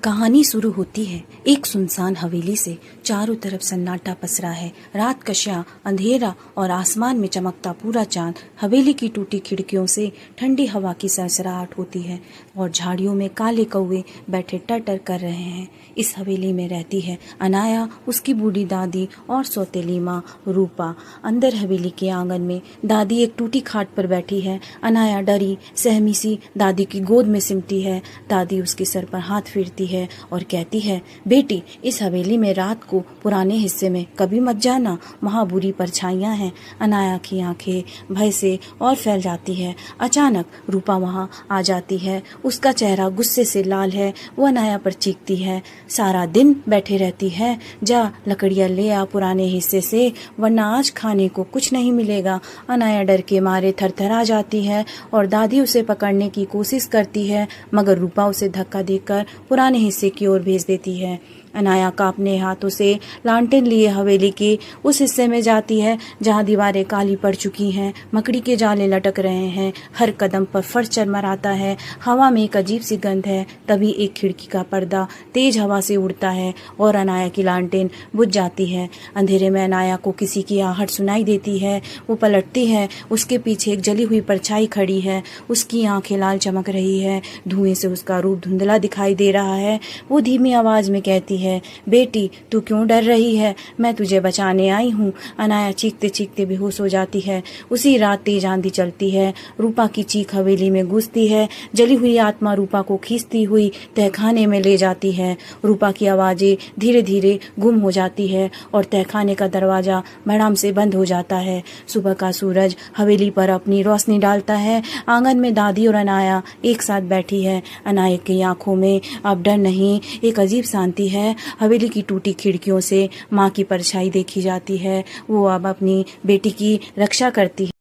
कहानी शुरू होती है एक सुनसान हवेली से। चारों तरफ सन्नाटा पसरा है। रात कशा अंधेरा और आसमान में चमकता पूरा चांद। हवेली की टूटी खिड़कियों से ठंडी हवा की सरसराहट होती है और झाड़ियों में काले कौवे बैठे टर टर कर रहे हैं। इस हवेली में रहती है अनाया, उसकी बूढ़ी दादी और सौतेली माँ रूपा। अंदर हवेली के आंगन में दादी एक टूटी खाट पर बैठी है। अनाया डरी सहमी सी दादी की गोद में सिमटी है। दादी उसके सर पर हाथ फेरती है और कहती है, बेटी, इस हवेली में रात को पुराने हिस्से में कभी मत जाना, वहाँ बुरी परछाइयाँ हैं। अनाया की आंखें भय से और फैल जाती है। अचानक रूपा वहाँ आ जाती है। उसका चेहरा गुस्से से लाल है। वो अनाया पर चीखती है, सारा दिन बैठे रहती है, जा लकड़ियाँ ले आ पुराने हिस्से से, वरना आज खाने को कुछ नहीं मिलेगा। अनाया डर के मारे थरथरा जाती है और दादी उसे पकड़ने की कोशिश करती है, मगर रूपा उसे धक्का देकर पुराने हिस्से की ओर भेज देती है। अनाया कांपने हाथों से लालटेन लिए हवेली के उस हिस्से में जाती है जहां दीवारें काली पड़ चुकी हैं, मकड़ी के जाले लटक रहे हैं, हर कदम पर फर्श चरमराता है, हवा में एक अजीब सी गंध है। तभी एक खिड़की का पर्दा तेज हवा से उड़ता है और अनाया की लालटेन बुझ जाती है। अंधेरे में अनाया को किसी की आहट सुनाई देती है। वो पलटती है, उसके पीछे एक जली हुई परछाई खड़ी है। उसकी आंखें लाल चमक रही है, धुएं से उसका रूप धुंधला दिखाई दे रहा है। वो धीमी आवाज में कहती है, बेटी, तू क्यों डर रही है? मैं तुझे बचाने आई हूँ। अनाया चीखते चीखते बेहोश हो जाती है। उसी रात तेज आंधी चलती है। रूपा की चीख हवेली में घुसती है। जली हुई आत्मा रूपा को खींचती हुई तहखाने में ले जाती है। रूपा की आवाजें धीरे धीरे गुम हो जाती है और तहखाने का दरवाजा धड़ाम से बंद हो जाता है। सुबह का सूरज हवेली पर अपनी रोशनी डालता है। आंगन में दादी और अनाया एक साथ बैठी है। अनाया की आंखों में अब डर नहीं, एक अजीब शांति है। हवेली की टूटी खिड़कियों से माँ की परछाई देखी जाती है। वो अब अपनी बेटी की रक्षा करती है।